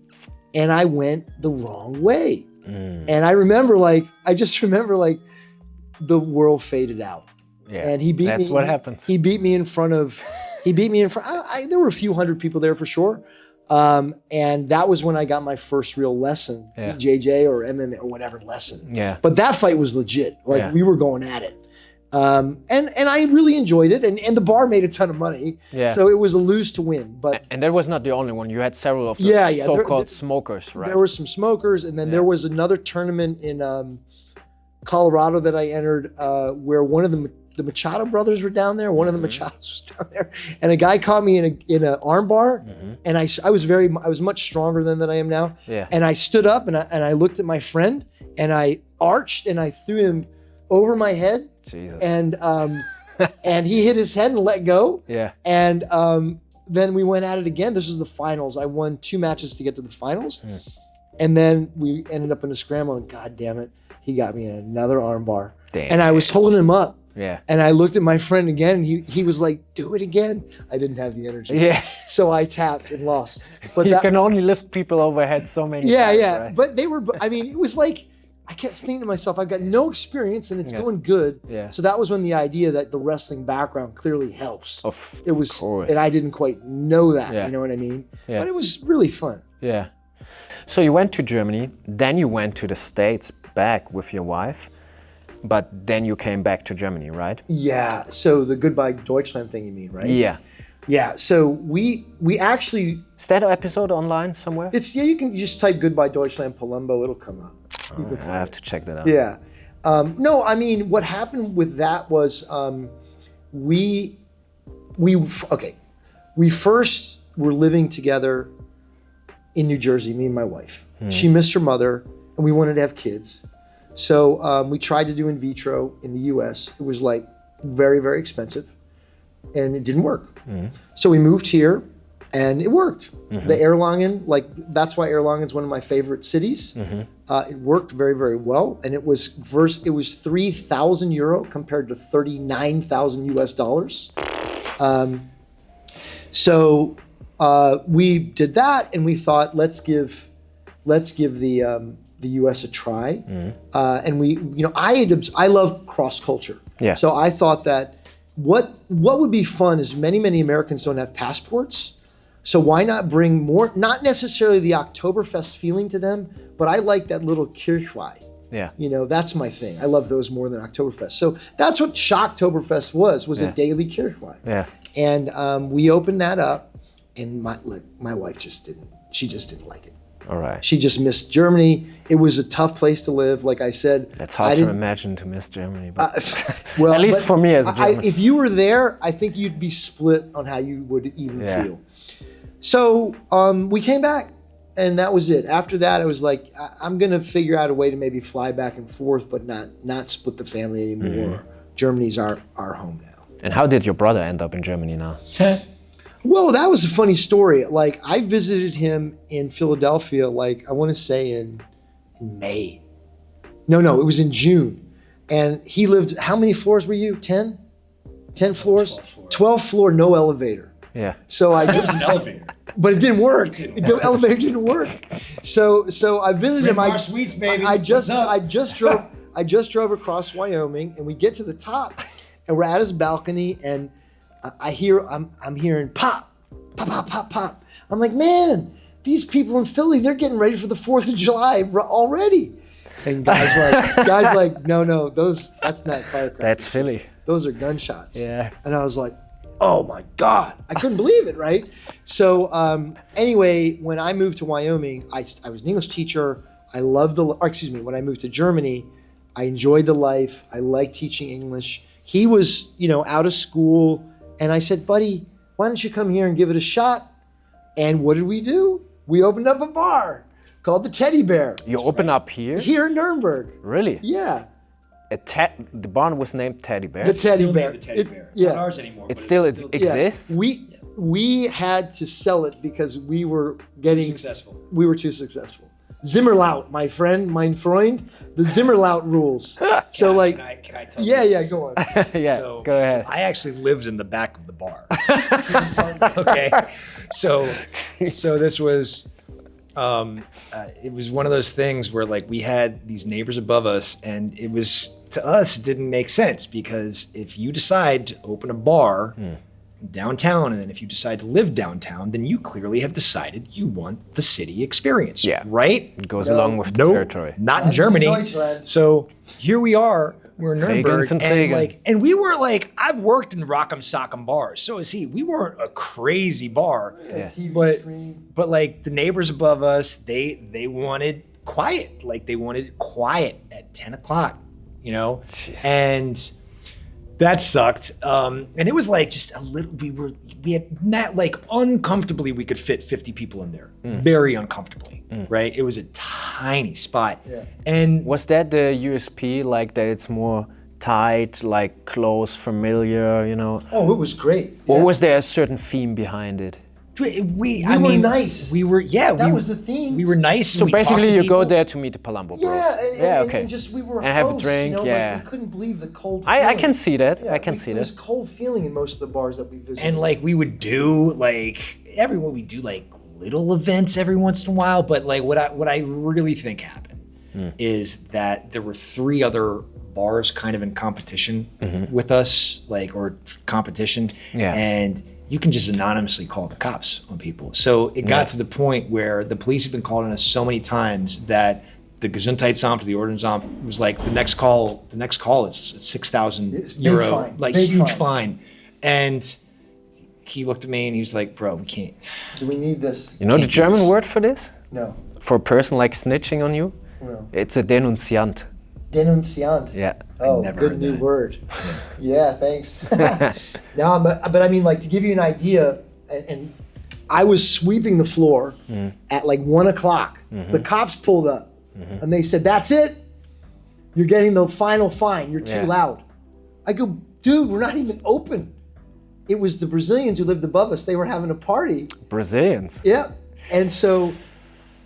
and I went the wrong way. And I just remember the world faded out. Yeah, and he beat me. That's what happens. He beat me in front of, there were a few hundred people there for sure. And that was when I got my first real lesson, BJJ or MMA or whatever lesson. Yeah. But that fight was legit. We were going at it. And I really enjoyed it. And the bar made a ton of money. Yeah. So it was a lose to win. And that was not the only one. You had several of the so-called smokers, right? There were some smokers. And then there was another tournament in Colorado that I entered where one of the Machado brothers were down there. One of the Machados was down there, and a guy caught me in an arm bar, and I was much stronger than I am now. Yeah. And I stood up and I looked at my friend, and I arched and I threw him over my head. Jesus. And and he hit his head and let go. Yeah. And then we went at it again. This was the finals. I won 2 matches to get to the finals, and then we ended up in a scramble. And God damn it, he got me in another arm bar. Damn. And I was holding him up. Yeah. And I looked at my friend again, and he was like, "Do it again." I didn't have the energy. Yeah. So I tapped and lost. But you can only lift people overhead so many times. Yeah. Right? But they were. I mean, it was like I kept thinking to myself, "I've got no experience, and it's going good." Yeah. So that was when the idea that the wrestling background clearly helps. It was, course. And I didn't quite know that. Yeah. You know what I mean? Yeah. But it was really fun. Yeah. So you went to Germany, then you went to the States back with your wife. But then you came back to Germany, right? Yeah. So the Goodbye Deutschland thing, you mean, right? Yeah. Yeah. So we actually. Is that an episode online somewhere? You can just type Goodbye Deutschland Palumbo, it'll come up. I have to check that out. Yeah. No, I mean, what happened with that was we first were living together in New Jersey, me and my wife. She missed her mother, and we wanted to have kids. So we tried to do in vitro in the US. It was like very, very expensive, and it didn't work. So we moved here, and it worked. The Erlangen, that's why Erlangen's one of my favorite cities. It worked very, very well, and it was 3,000 euro compared to 39,000 US dollars. So we did that, and we thought, let's give the U.S. a try, and I love cross culture. Yeah. So I thought that what would be fun is many Americans don't have passports, so why not bring more? Not necessarily the Oktoberfest feeling to them, but I like that little Kirchweih. Yeah. That's my thing. I love those more than Oktoberfest. So that's what Shocktoberfest was a daily Kirchweih. Yeah. And we opened that up, and my wife just didn't like it. All right. She just missed Germany. It was a tough place to live. Like I said, that's hard to imagine to miss Germany. But well, at least for me as a German. If you were there, I think you'd be split on how you would even feel. So we came back, and that was it. After that, I was like, I'm going to figure out a way to maybe fly back and forth, but not split the family anymore. Germany's our home now. And how did your brother end up in Germany now? Well, that was a funny story. I visited him in Philadelphia, I want to say in May. No, it was in June. And he lived, how many floors were you? 10? 10 floors? 12 floor, no elevator. Yeah. So I just, an elevator. but it didn't work. The elevator didn't work. So I visited him. Bryn Mawr Suites, baby. I just What's up? I just drove across Wyoming, and we get to the top, and we're at his balcony, and I'm hearing pop, pop, pop, pop, pop. I'm like, man, these people in Philly, they're getting ready for the 4th of July already. And guys like, no, that's not firecrackers. That's Philly. Those are gunshots. Yeah. And I was like, oh my God, I couldn't believe it, right? So anyway, when I moved to Wyoming, I was an English teacher. When I moved to Germany, I enjoyed the life. I liked teaching English. He was, out of school. And I said, buddy, why don't you come here and give it a shot? And what did we do? We opened up a bar called the Teddy Bear. You open up here? Here in Nuremberg. Really? Yeah. The barn was named Teddy Bear. The Teddy Bear. The Teddy Bear. It's yeah. not ours anymore. It but still it's exists? We had to sell it because we were getting successful. We were too successful. Zimmerlaut, mein Freund, the Zimmerlaut rules. So like, Can I tell yeah, you yeah, this? go on. Yeah, go ahead. So I actually lived in the back of the bar. Okay, so this was, it was one of those things where like we had these neighbors above us, and it was, to us, it didn't make sense, because if you decide to open a bar downtown, and then if you decide to live downtown, then you clearly have decided you want the city experience. Yeah. Right? It goes along with the territory. Not in Germany. Deutschland. So here we are. We're in Nuremberg, Pagans and pagans. and we were like, I've worked in Rock'em Sock'em bars, so has he. We weren't a crazy bar, but like the neighbors above us, they wanted quiet. Like they wanted quiet at 10 o'clock, Jeez. and that sucked. And it was like just a little. We had not like uncomfortably. We could fit 50 people in there, very uncomfortably, right? It was a tiny spot, and Was that the USP, like that it's more tight, like close, familiar, Oh, it was great. Or was there a certain theme behind it? we were nice. We were, That was the theme. We were nice. So and we talked to basically you go people. there to meet the Palumbo Bros. Yeah, okay. and just we were And have a hosts, drink, like, yeah. we couldn't believe the cold. I feeling. can see that. Yeah, I can see It was that. cold feeling in most of the bars that we visited. And like we would do like we do like little events every once in a while, but like what I really think happened is that there were 3 other bars kind of in competition with us, like, or competition. Yeah. And you can just anonymously call the cops on people. So it got to the point where the police have been calling us so many times that the Gesundheitsamt, the Ordnungsamt, was like, the next call, it's 6,000 euro, fine. like Big huge fine. fine. And he looked at me and he was like, bro, we can't. Do we need this? You know the Can't do German this. word for this? No. For a person like snitching on you? No. It's a Denunziant. Denunciant. Yeah. Oh, never good heard new that. word. Yeah, thanks. No, but I mean, like, to give you an idea, and I was sweeping the floor at like 1 o'clock. The cops pulled up and they said, "That's it. You're getting the final fine. You're too Yeah. loud." I go, "Dude, we're not even open." It was the Brazilians who lived above us. They were having a party. Brazilians. Yeah. And so,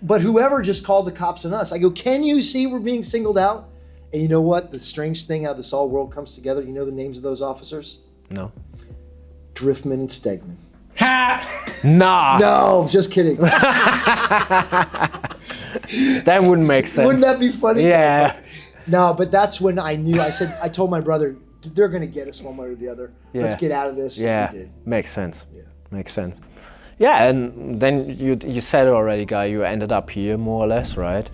but whoever just called the cops on us, I go, "Can you see we're being singled out?" And you know what? The strange thing, how this all world comes together, you know the names of those officers? No. Driftman and Stegman. Nah. No, just kidding. That wouldn't make sense. Wouldn't that be funny? Yeah. No, but that's when I knew. I told my brother, they're going to get us one way or the other. Let's Yeah. get out of this. Yeah. And we did. Makes sense. Yeah. Makes sense. Yeah, and then you said it already, Guy, you ended up here more or less, right?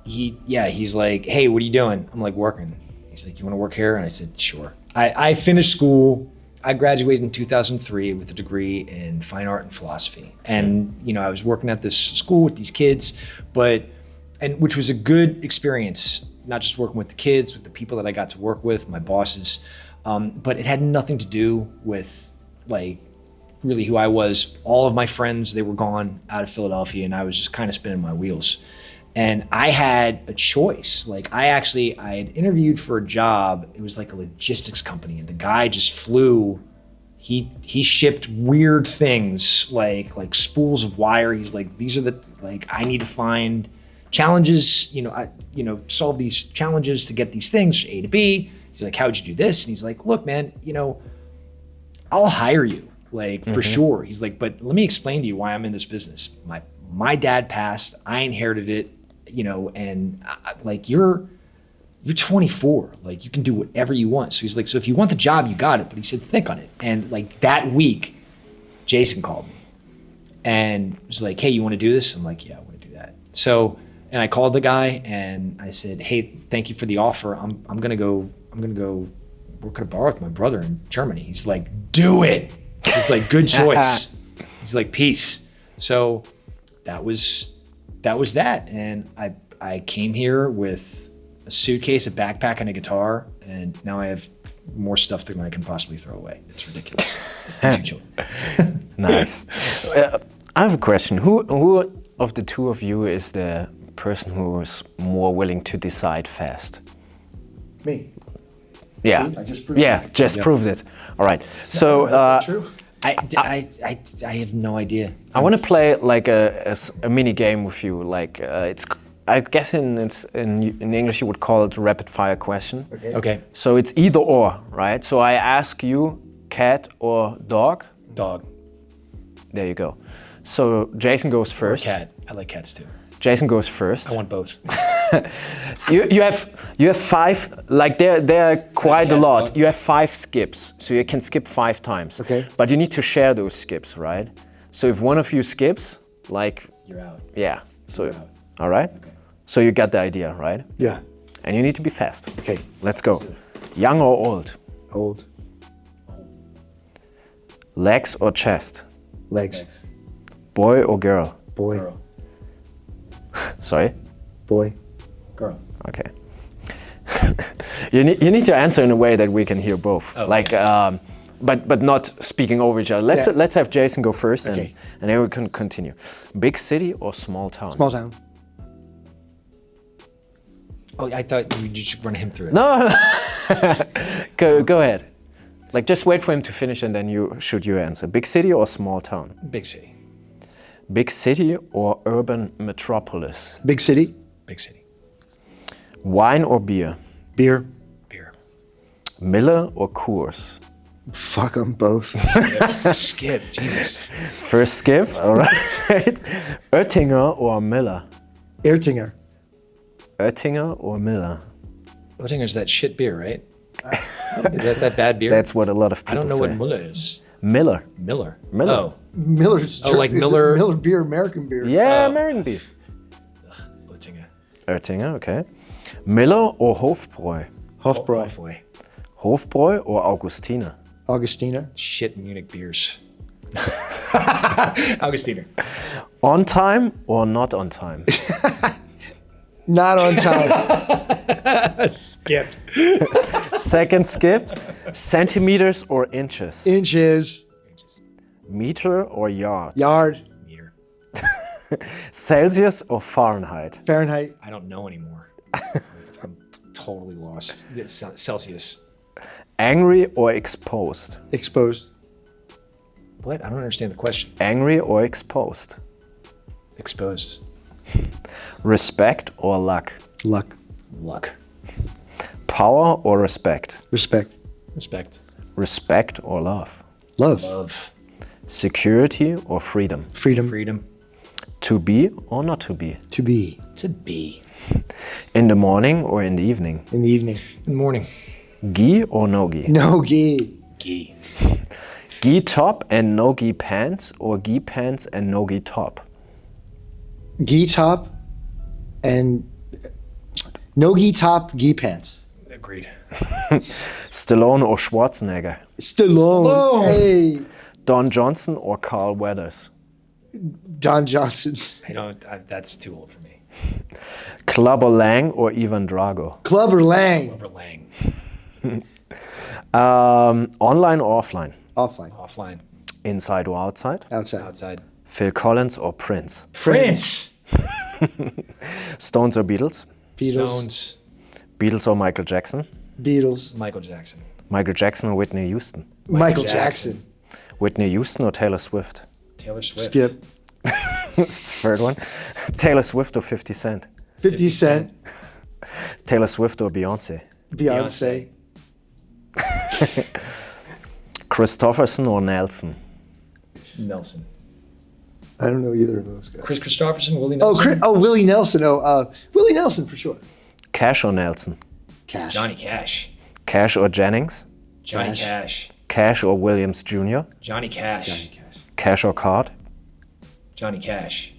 He's like, "Hey, what are you doing?" I'm like, "Working." He's like, "You want to work here?" And I said, "Sure." I finished school. I graduated in 2003 with a degree in fine art and philosophy. And, I was working at this school with these kids, which was a good experience, not just working with the kids, with the people that I got to work with, my bosses. But it had nothing to do with like really who I was. All of my friends, they were gone out of Philadelphia, and I was just kind of spinning my wheels. And I had a choice. Like I had interviewed for a job. It was like a logistics company, and the guy just flew. He shipped weird things like spools of wire. He's like, these are I need to find challenges. Solve these challenges to get these things A to B. He's like, how'd you do this? And he's like, look, man, I'll hire you. like for sure. He's like, but let me explain to you why I'm in this business. My dad passed, I inherited it, you know, and like you're 24, like you can do whatever you want. So he's like, so if you want the job, you got it. But he said, think on it. And like that week, Jason called me and was like, hey, you want to do this? I'm like, yeah, I want to do that. So, and I called the guy and I said, hey, thank you for the offer. I'm gonna go work at a bar with my brother in Germany. He's like, do it. He's like, good choice. He's like, peace. So that was that. And I came here with a suitcase, a backpack, and a guitar, and now I have more stuff than I can possibly throw away. It's ridiculous. 2 children. Nice. I have a question. Who of the two of you is the person who is more willing to decide fast? Me. Yeah. See, I just proved it. Just proved it. All right. So True. I have no idea. I want to play like a mini game with you. Like it's, I guess in English you would call it rapid fire question. Okay. So it's either or, right? So I ask you, cat or dog? Dog. There you go. So Jason goes Or first. cat. I like cats too. Jason goes first. I want both. So you have 5, like there are quite a lot. You have 5 skips, so you can skip 5 times. Okay. But you need to share those skips, right? So if one of you skips, like, You're out. yeah. So, You're out. all right. Okay. So you got the idea, right? Yeah. And you need to be fast. Okay. Let's go. Young or old? Old. Legs or chest? Legs. Boy or girl? Boy. Girl. Sorry. Boy. Girl. Okay. you need to answer in a way that we can hear both. Oh, like, okay. but not speaking over each other. Let's have Jason go first, and Okay. then we can continue. Big city or small town? Small town. Oh, I thought you just run him through it. No. Go ahead. Like, just wait for him to finish, and then you shoot your answer. Big city or small town? Big city. Big city or urban metropolis? Big city. Big city. Wine or beer? Beer. Beer. Miller or Coors? Fuck them both. Skip. Jesus. First skip, all right. Oettinger or Miller? Ertinger. Oettinger or Miller? Oettinger's that shit beer, right? Is that bad beer? That's what a lot of I people don't know say. what Muller is. Miller. Miller. Miller. Oh. Miller's. Oh, like is it Miller- Miller beer, American beer. Yeah, American beer. Oettinger. Oettinger, okay. Miller or Hofbräu? Hofbräu. Boy. Hofbräu or Augustiner? Augustina. Shit Munich beers. Augustiner. On time or not on time? Not on time. Skip. Second skip. Centimeters or inches? Inches. Meter or yard? Yard. Meter. Celsius or Fahrenheit? Fahrenheit. I don't know anymore. I'm totally lost. It's Celsius. Angry or exposed? Exposed. What? I don't understand the question. Angry or exposed? Exposed. Respect or luck? Luck. Luck. Power or respect? Respect. Respect. Respect or love? Love. Love. Security or freedom? Freedom. Freedom. To be or not to be? To be. To be. In the morning or in the evening? In the evening. Good morning. Gi or no gi? No gi. Gi. Gi top and no gi pants or gi pants and no gi top? Gi top and no gi top, gi pants. Agreed. Stallone or Schwarzenegger? Stallone. Hey. Don Johnson or Carl Weathers? Don Johnson. That's too old for me. Clubber Lang or Ivan Drago? Clubber Lang. Robert Lang. Online or offline? Offline. Offline. Inside or outside? Outside. Outside. Phil Collins or Prince? Prince. Stones or Beatles? Beatles. Stones. Beatles or Michael Jackson? Beatles. Michael Jackson. Michael Jackson or Whitney Houston? Michael Jackson. Jackson. Whitney Houston or Taylor Swift? Taylor Swift. Skip. That's the third one. Taylor Swift or 50 Cent? 50 Cent. Taylor Swift or Beyonce? Beyonce. Christopherson or Nelson? Nelson. I don't know either of those guys. Chris Christopherson, Willie Nelson. Willie Nelson. Willie Nelson for sure. Cash or Nelson? Cash. Johnny Cash. Cash or Jennings? Johnny Cash. Cash or Williams Jr.? Johnny Cash. Johnny Cash. Cash or Card? Johnny Cash.